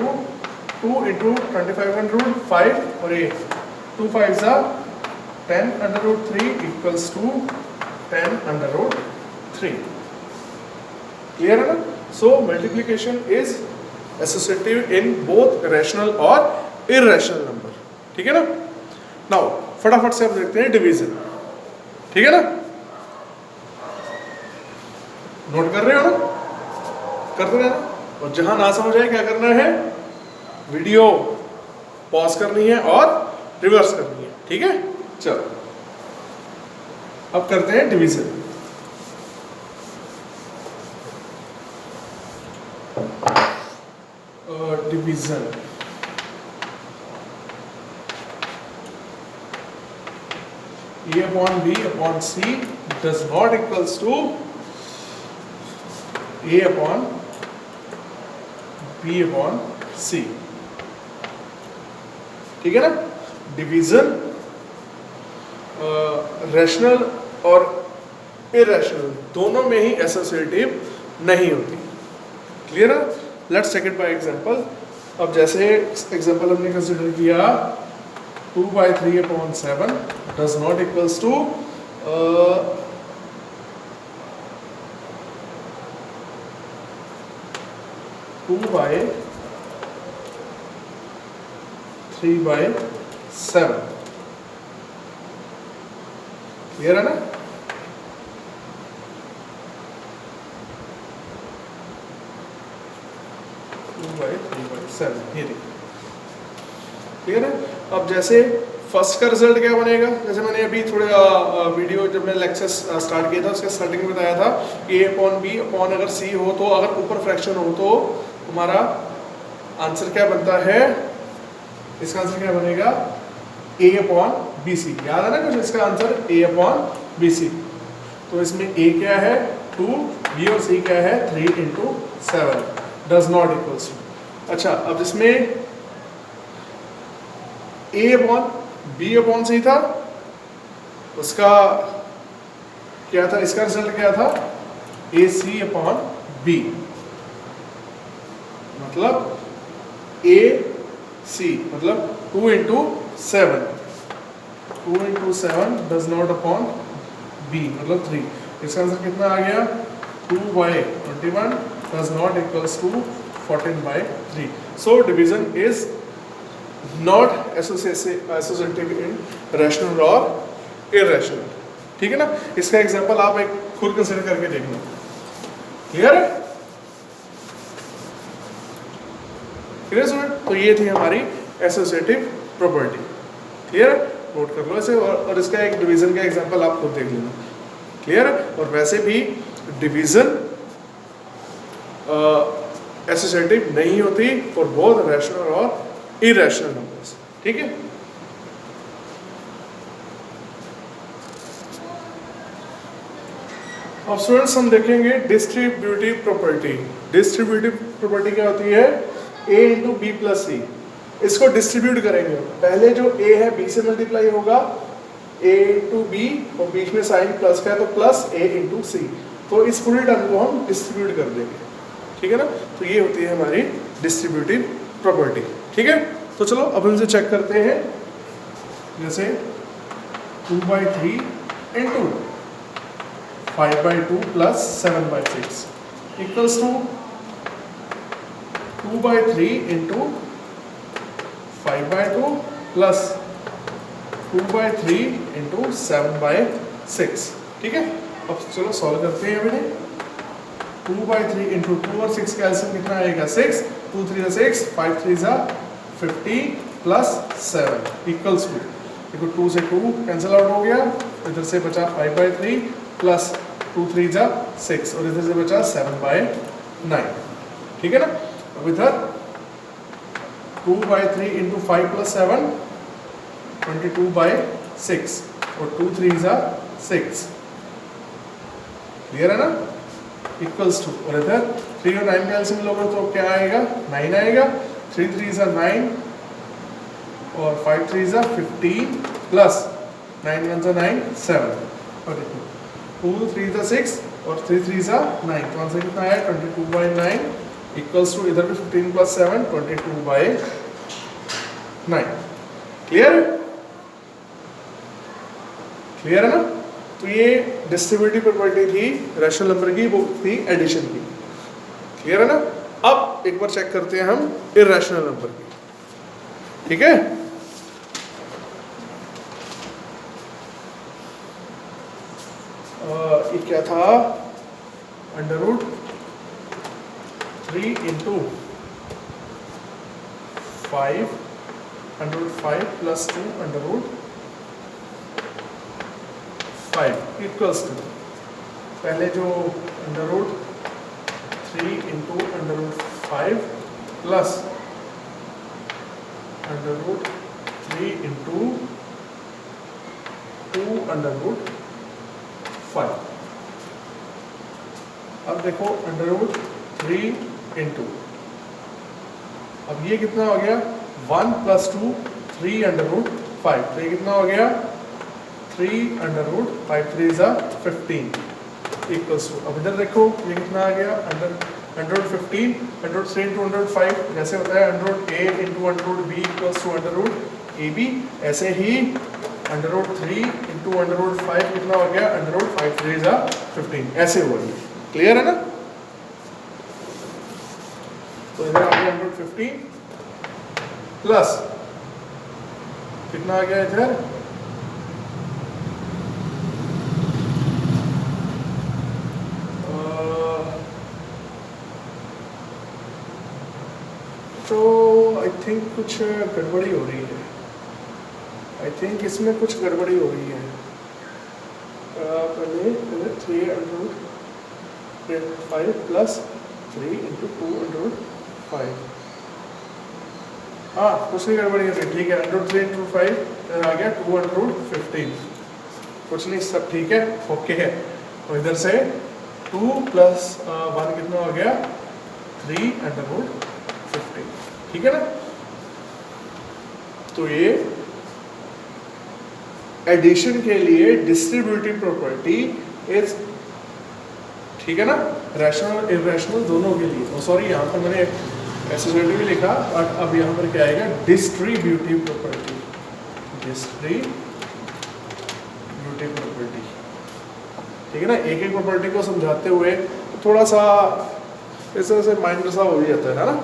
2 into 25 का अंडर रूट 5 और ये 2 5 जा 10 under root 3 equals to 10 under root 3। Clear है ना? So multiplication is associative in both rational और इररेशनल नंबर, ठीक है ना। नाउ फटाफट से हम देखते हैं डिवीजन, ठीक है ना। नोट कर रहे हो ना, करते रहना, और जहां ना समझ आए क्या करना है, वीडियो पॉज करनी है और रिवर्स करनी है, ठीक है। चलो अब करते हैं division. Division A upon B upon C does not equals to A upon B upon C, ठीक है ना। डिवीजन रैशनल और इररेशनल दोनों में ही एसोसिएटिव नहीं होती, क्लियर है। Let's take it by example. अब जैसे एग्जांपल हमने कंसीडर किया 2/3/7 does not equals to 2/3/7, clear है ना। 2/3/7 ये देखिए, क्लियर है। अब जैसे फर्स्ट का रिजल्ट क्या बनेगा, जैसे मैंने अभी थोड़ा वीडियो जब मैं लेक्चर स्टार्ट किया था उसके स्टार्टिंग में बताया था A अपॉन B अपॉन अगर C हो तो अगर ऊपर फ्रैक्शन हो तो हमारा आंसर क्या बनता है, इसका आंसर क्या बनेगा A अपॉन BC, याद है ना कुछ इसका आंसर A अपॉन BC। तो इसमें A क्या है 2, B और C क्या है 3 × 7 डज नॉट इक्वल्स टू। अच्छा अब जिसमें A upon B upon C था उसका क्या था, इसका रिजल्ट क्या था AC अपॉन B, मतलब AC मतलब 2 × 7, 2 × 7 डज नॉट अपॉन B मतलब 3। इसका आंसर कितना आ गया 2/21 does not equals to 14/3। So division is not associative in rational और इररेशनल, ठीक है ना। इसका एग्जांपल आप एक खुद कंसीडर करके देख लो, क्लियर है, क्लियर स्टूडेंट। तो ये थी हमारी एसोसिएटिव प्रॉपर्टी, क्लियर है, नोट कर लो इसे, और इसका एक डिवीजन का एग्जांपल आप खुद देख लेना, क्लियर है। और वैसे भी डिवीजन एसोसिएटिव नहीं होती फॉर बोथ रैशनल और इररेशनल नंबर्स, ठीक है। अब स्टूडेंट्स हम देखेंगे डिस्ट्रीब्यूटिव प्रॉपर्टी। डिस्ट्रीब्यूटिव प्रॉपर्टी क्या होती है A × B + C, इसको डिस्ट्रीब्यूट करेंगे। पहले जो A है B से मल्टीप्लाई होगा A × B और बीच में साइन प्लस का है तो प्लस A × C, तो इस पूरी टर्म को हम डिस्ट्रीब्यूट कर देंगे, ठीक है ना। तो ये होती है हमारी डिस्ट्रीब्यूटिव प्रॉपर्टी, ठीक है। तो चलो अब हम इसे चेक करते हैं। जैसे 2/3 × 5/2 + 7/6 इक्वल्स टू 2/3 × 5/2 + 2/3 × 7/6, ठीक है। अब चलो सॉल्व करते हैं बेटे। 2/3 × 2 और 6 का एलसीएम कितना आएगा 6, 2 3 6, 5 3 50 + 7 इक्वल्स टू, देखो 2 से 2 कैंसिल आउट हो गया, इधर से बचा 5/3 + 2 3 6 और इधर से बचा 7/9, ठीक है ना। अब इधर 2/3 × 5 + 7 22/6 और 2 3 6, क्लियर है ना, इक्वल्स टू, और इधर 3 और 9 का एलसीएम लोगे तो क्या आएगा 9 आएगा, 3 3 9 और 5 3 15 + 9 1 9 7, और 2 3 6 और 3 3 9, तो आंसर कितना आया 22/9 इक्वल्स टू, इधर भी 15 + 7 22/9, क्लियर, क्लियर है ना। तो ये डिस्ट्रीब्यूटिव प्रॉपर्टी थी रैशनल नंबर की, वो थी एडिशन की, क्लियर है ना? अब एक बार चेक करते हैं हम इर्रेशनल नंबर की, ठीक है? ये क्या था, √3 इंटू 5 √5 प्लस 2 √5 इक्वल्स टू, पहले जो √3 इंटू √5 प्लस √3 इंटू 2 √5। अब देखो √3 इंटू, अब ये कितना हो गया 1 प्लस 2 3 √5, तो ये कितना हो गया 3 √5, 3 is 15 इक्वल्स टू, अब इधर देखो ये कितना आ गया √15, √3 इंटू √5 जैसे होता है √a into √b equals to √ab, ऐसे ही √3 इंटू √5 कितना हो गया √5, 3 is 15, ऐसे हुआ ये। क्लियर है ना? तो इधर आ गया 115 प्लस कितना आ गया इधर तो आई थिंक कुछ गड़बड़ी हो रही है, आई थिंक इसमें कुछ गड़बड़ी हो रही है। पहले 305 प्लस 3 इंटू 205, हाँ कुछ नहीं गड़बड़ी है, ठीक है। 3 इंटू 5 आ गया 215, कुछ नहीं, सब ठीक है, ओके है। और इधर से 2 प्लस 1 कितना हो गया 3 √15, ठीक है ना? तो ये एडिशन के लिए डिस्ट्रीब्यूटिव प्रॉपर्टी इज, ठीक है ना, रैशनल इर्रेशनल दोनों के लिए। और सॉरी यहाँ पर मैंने एसोसिएटिव भी लिखा, और अब यहाँ पर क्या आएगा डिस्ट्रीब्यूटिव प्रॉपर्टी, डिस्ट्रीब्यूटिव प्रॉपर्टी, ठीक है ना? एक एक प्रॉपर्टी को समझाते हुए तो थोड़ा सा इस तरह से माइंड सा हो जाता है ना,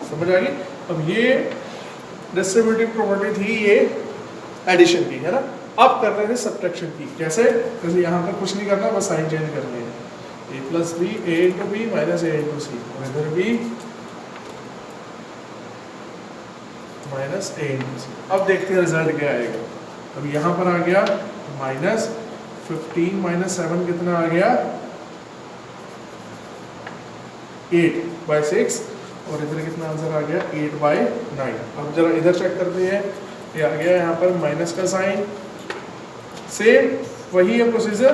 समझ आ गई? अब ये डिस्ट्रीब्यूटिव प्रॉपर्टी थी ये एडिशन की, है ना? अब कर रहे थे सब्ट्रैक्शन की, जैसे यहाँ पर कुछ नहीं करना, बस साइन चेंज करनी है, a plus B A into B minus A into C, और इधर भी माइनस ए इंटू सी। अब देखते हैं रिजल्ट क्या आएगा। अब यहाँ पर आ गया -15 माइनस 7 कितना आ गया 8/6, और इधर कितना आंसर आ गया 8/9। अब जरा इधर चेक करते हैं, ये आ गया यहाँ पर माइनस का साइन, सेम वही है प्रोसीजर,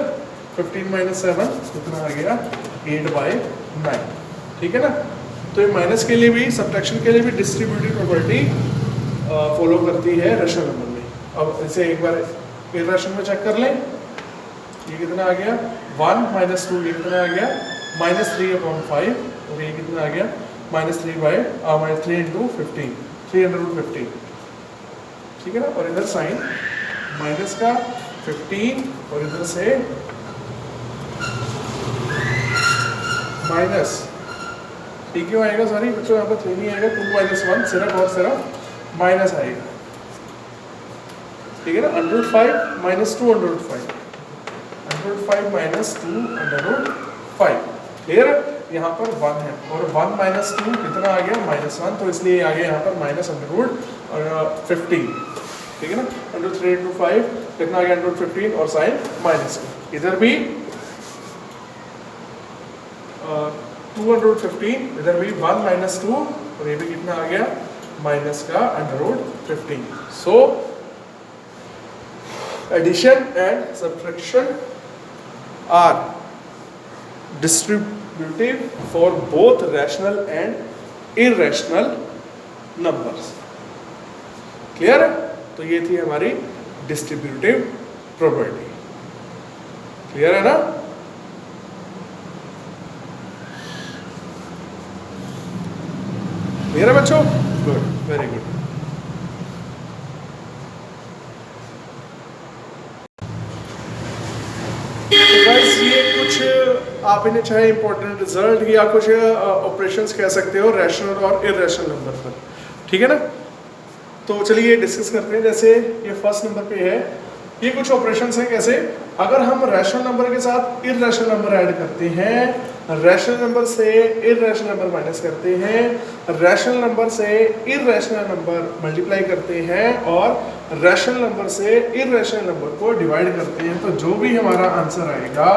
15 माइनस 7 कितना आ गया 8/9, ठीक है ना? तो ये माइनस के लिए भी, सब्ट्रैक्शन के लिए भी डिस्ट्रीब्यूटिव प्रॉपर्टी फॉलो करती है रैशनल नंबर में। अब इसे एक बार इर्रेशनल में चेक कर लें, ये कितना आ गया 1 माइनस 2, ये कितना आ गया -3/5, और ये कितना आ गया -3 इंटू 15, 315, ठीक है ना? और इधर साइन माइनस का 15, और इधर से माइनस, ठीक क्यों आएगा, सॉरी बच्चों यहाँ पर 3 नहीं आएगा, 2 - 1 सिर्फ और सिर्फ माइनस आएगा, ठीक है ना? √5 माइनस 2/5, √5 माइनस 2/5, क्लियर है? यहाँ पर 1 है, और 1 माइनस 2 कितना आ गया -1, तो इसलिए आ गया यहाँ पर -15, ठीक है ना? √3 इंटू 5 कितना आ गया √15, और साइन माइनस का, इधर भी 2/15, इधर भी 1 माइनस 2, और ये भी कितना आ गया माइनस का √15। So addition and subtraction are distributive for both rational and irrational numbers, clear है? तो ये थी हमारी डिस्ट्रीब्यूटिव प्रॉपर्टी, क्लियर है ना? क्लियर है बच्चों? Good, very good. गाइस ये आप इन्हें चाहे इंपॉर्टेंट रिजल्ट या कुछ ऑपरेशंस कह सकते हो रैशनल और इरेशनल नंबर पर, ठीक है ना। तो चलिए डिस्कस करते हैं। जैसे ये फर्स्ट नंबर पे है, ये कुछ ऑपरेशंस हैं। कैसे, अगर हम रैशनल नंबर के साथ इरेशनल नंबर ऐड करते हैं, रैशनल नंबर से इरेशनल नंबर माइनस करते हैं, रैशनल नंबर से इरेशनल नंबर मल्टीप्लाई करते हैं और रैशनल नंबर से इरेशनल नंबर को डिवाइड करते हैं, तो जो भी हमारा आंसर आएगा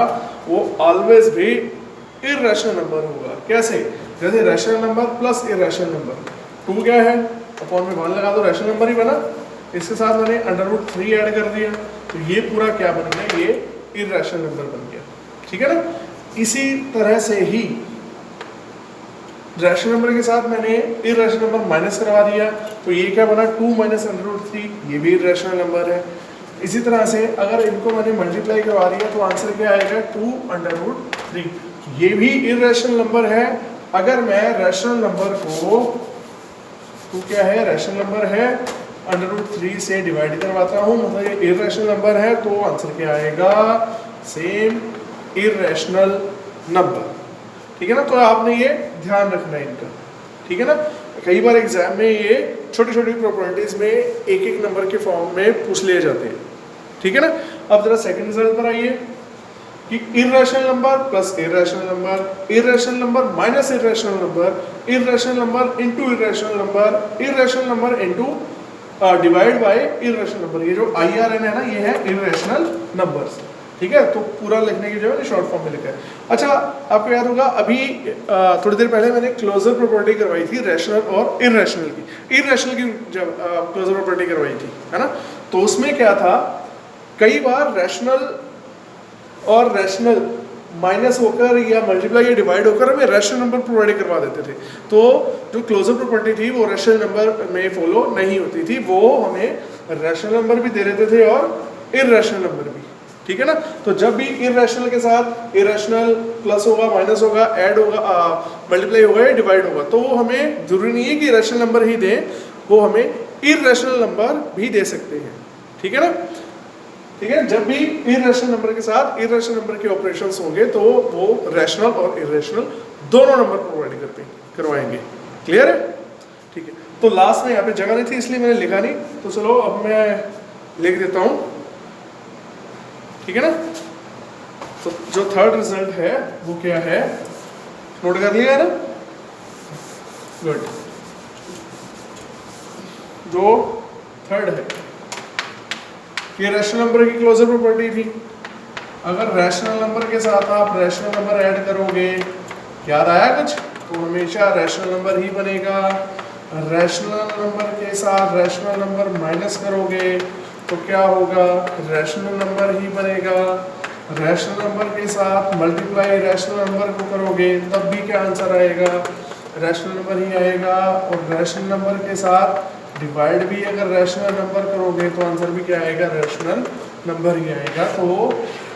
वो ऑलवेज भी इरेशनल नंबर होगा। कैसे, जैसे rational number plus irrational number, 2 क्या है, अपॉन में 1 लगा दो, रैशनल नंबर ही बना। इसके साथ मैंने √3 ऐड कर दिया, तो ये पूरा क्या बन गया, ये इरेशनल नंबर बन गया, ठीक है ना। इसी तरह से ही रैशनल नंबर के साथ मैंने इरेशनल नंबर माइनस करवा दिया, तो ये क्या बना, 2 - √3, ये भी इरेशनल नंबर है। इसी तरह से अगर इनको मैंने मल्टीप्लाई करवा दिया तो आंसर क्या आएगा, 2√3, ये भी इरेशनल नंबर है। अगर मैं रैशनल नंबर को, तो क्या है, रैशनल नंबर है, √3 से डिवाइड करवाता हूँ, मतलब ये इरेशनल नंबर है, तो आंसर क्या आएगा, सेम इरेशनल नंबर, ठीक है ना। तो आपने ये ध्यान रखना है इनका, ठीक है ना। कई बार एग्जाम में ये छोटी छोटी प्रॉपर्टीज में एक एक नंबर के फॉर्म में पूछ लिए जाते हैं, ठीक है ना। अब जरा सेकंड रिजल्ट पर आइए कि irrational number plus irrational number, irrational number minus irrational number, irrational number into irrational number, irrational number into divide by irrational number. ये जो IRN है ना, ये है इरेशनल नंबर्स, ठीक है। तो पूरा लिखने की जो है शॉर्ट फॉर्म में लिखा है। अच्छा, आपको याद होगा अभी थोड़ी देर पहले मैंने क्लोजर प्रॉपर्टी करवाई थी रैशनल और इरेशनल की। इरेशनल की जब क्लोजर प्रॉपर्टी करवाई थी, है ना, तो उसमें क्या था, कई बार रैशनल और रैशनल माइनस होकर या मल्टीप्लाई या डिवाइड होकर हमें रैशनल नंबर प्रोवाइड करवा देते थे। तो जो क्लोजर प्रॉपर्टी थी वो रैशनल नंबर में फॉलो नहीं होती थी, वो हमें रैशनल नंबर भी दे देते थे और इरेशनल नंबर भी, ठीक है ना। तो जब भी इरेशनल के साथ इरेशनल प्लस होगा, माइनस होगा, ऐड होगा, मल्टीप्लाई होगा या डिवाइड होगा, तो वो हमें जरूरी नहीं है कि रैशनल नंबर ही दें, वो हमें इरेशनल नंबर भी दे सकते हैं, ठीक है ना। ठीक है, जब भी इरेशनल नंबर के साथ इरेशनल नंबर के ऑपरेशंस होंगे तो वो रैशनल और इरेशनल दोनों नंबर प्रोवाइड करवाएंगे। क्लियर है, ठीक है। तो लास्ट में यहाँ पे जगह नहीं थी इसलिए मैंने लिखा नहीं, तो चलो अब मैं लिख देता हूँ, ठीक है ना। तो जो थर्ड रिजल्ट है वो क्या है, नोट कर लिया है ना, गुड। जो थर्ड है, ये रैशनल नंबर की क्लोजर प्रॉपर्टी थी। अगर रैशनल नंबर के साथ आप रैशनल नंबर ऐड करोगे, याद आया कुछ, तो हमेशा रैशनल नंबर ही बनेगा। रैशनल नंबर के साथ रैशनल नंबर माइनस करोगे तो क्या होगा, रैशनल नंबर ही बनेगा। रैशनल नंबर के साथ मल्टीप्लाई रैशनल नंबर को करोगे तब भी क्या आंसर आएगा, रैशनल नंबर ही आएगा। और रैशनल नंबर के साथ डिवाइड भी अगर रैशनल नंबर करोगे तो आंसर भी क्या आएगा, रैशनल नंबर ही आएगा। तो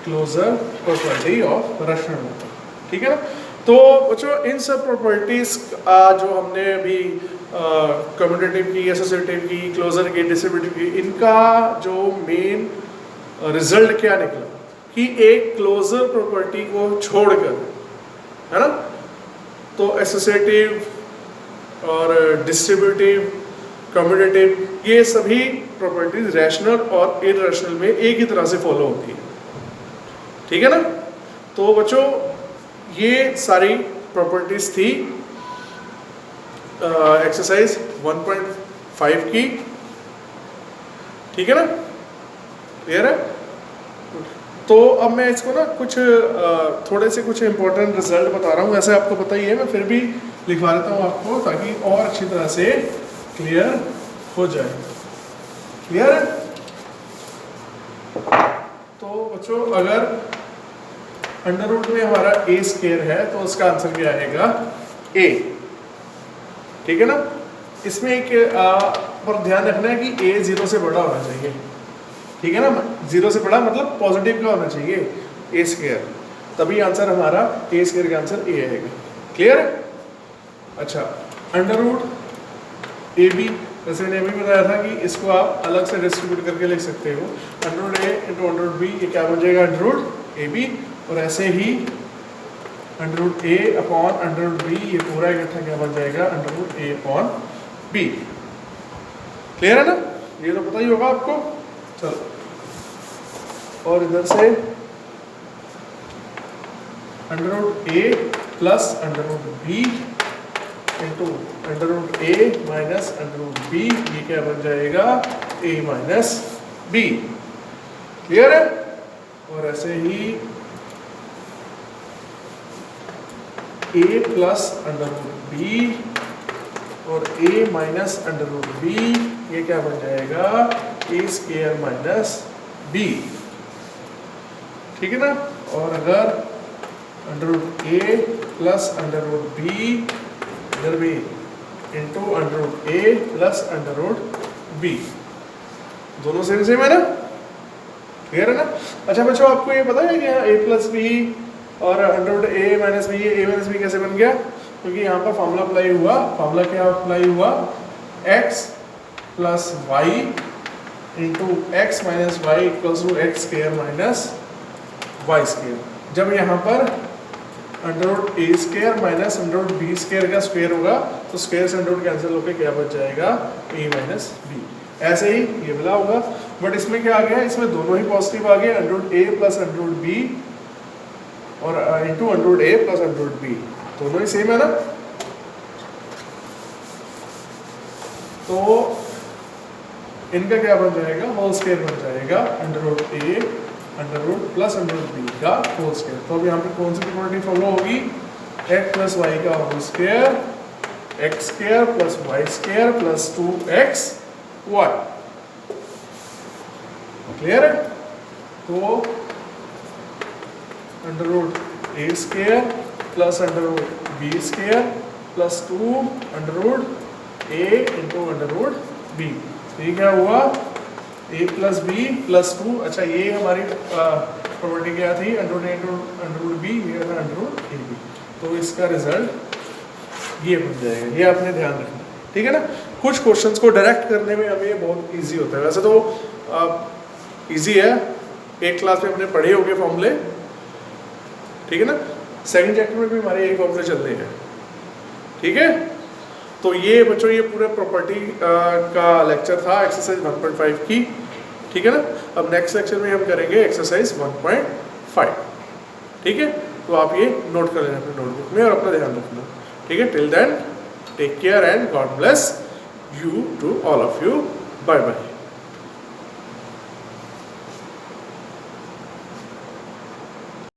closure property of rational number, ठीक है ना। तो बच्चों इन सब प्रॉपर्टीज जो हमने अभी कम्यूटेटिव की, एसोसिएटिव की, क्लोजर की, डिस्ट्रीब्यूटिव की, इनका जो मेन रिजल्ट क्या निकला कि एक क्लोजर प्रॉपर्टी को छोड़कर, है ना, तो एसोसिएटिव और डिस्ट्रीब्यूटिव, कम्यूटेटिव, ये सभी प्रॉपर्टीज रैशनल और इरेशनल में एक ही तरह से फॉलो होती है, ठीक है ना। तो बच्चों ये सारी प्रॉपर्टीज थी एक्सरसाइज 1.5 की, ठीक है ना, क्लियर है। तो अब मैं इसको ना कुछ थोड़े से कुछ इंपॉर्टेंट रिजल्ट बता रहा हूँ, ऐसे आपको पता ही है, मैं फिर भी लिखवा देता हूँ आपको ताकि और अच्छी तरह से क्लियर हो जाए। क्लियर है। तो बच्चों अगर अंडर रूट में हमारा a स्क्वायर है तो उसका आंसर क्या आएगा, a, ठीक है ना। इसमें एक पर ध्यान रखना है कि a 0 से बड़ा होना चाहिए, ठीक है ना। 0 से बड़ा मतलब पॉजिटिव का होना चाहिए a स्क्वायर, तभी आंसर हमारा a स्क्वायर का आंसर a आएगा। क्लियर है। अच्छा, अंडर रूट AB, जैसे मैंने अभी बताया था कि इसको आप अलग से डिस्ट्रीब्यूट करके लिख सकते हो, under root A into under root B, ये क्या बन जाएगा, अंडर रूट AB। और ऐसे ही under root A upon under root B, ये पूरा इकट्ठा क्या बन जाएगा, under root A upon B. Clear है ना, ये तो पता ही होगा आपको। चलो, और इधर से under root A plus under root B into under root A minus under root B, ये क्या बन जाएगा, ए माइनस बी। क्लियर है। और ऐसे ही a plus under root B और a minus under root B, ये क्या बन जाएगा, a स्क्वायर माइनस b। ठीक है ना। और अगर under root a plus under root b इधर भी into under root a plus under root b, दोनों सेम है ना। क्लियर है ना। अच्छा बच्चों, आपको ये पता है कि यहाँ a प्लस बी और under root A minus B, A minus B कैसे बन गया, क्योंकि यहाँ पर फॉर्मूला अप्लाई हुआ। फॉर्मूला क्या अप्लाई हुआ, x plus Y into X minus Y equals to X square minus Y square. जब यहाँ पर अंडर रूट ए square minus under root B square का स्क्वायर होगा तो स्क्वायर से अंडर रूट कैंसिल होकर क्या बच जाएगा, ए माइनस बी। ऐसे ही ये मिला होगा, बट इसमें क्या आ गया, इसमें दोनों ही पॉजिटिव आ गए, under root A plus under root B और into under root A plus under root B, दोनों ही सेम है ना। तो इनका क्या बन जाएगा, होल स्क्वायर बन जाएगा, under root a under root plus under root b का होल स्क्वायर। तो अब यहाँ पे कौन सी प्रॉपर्टी फॉलो होगी, एक्स प्लस वाई का whole square, x square plus y square plus 2x y. Clear है। तो under root A square plus under root B square plus 2 under root a into under root b. तो ये क्या हुआ, ए plus B plus 2। अच्छा, ये हमारी property क्या थी, under root a into under root B, ये था अंडर रूट ए बी। तो इसका रिजल्ट ये बन जाएगा, ये आपने ध्यान रखना। ठीक है ना। कुछ क्वेश्चंस को डायरेक्ट करने में हमें ये बहुत इजी होता है। वैसे तो इजी है, एक क्लास में अपने पढ़े होंगे फॉर्मूले। ठीक है ना। सेकंड चैप्टर में भी हमारे यही फॉर्मूले चल रहे हैं। ठीक है। तो ये बच्चों, ये पूरे प्रॉपर्टी का लेक्चर था एक्सरसाइज 1.5 की। ठीक है ना। अब नेक्स्ट लेक्चर में हम करेंगे एक्सरसाइज 1.5। ठीक है। तो आप ये नोट कर लेना अपने नोटबुक में और अपना ध्यान रखना। ठीक है। Till then take care and God bless you to all of you. Bye bye.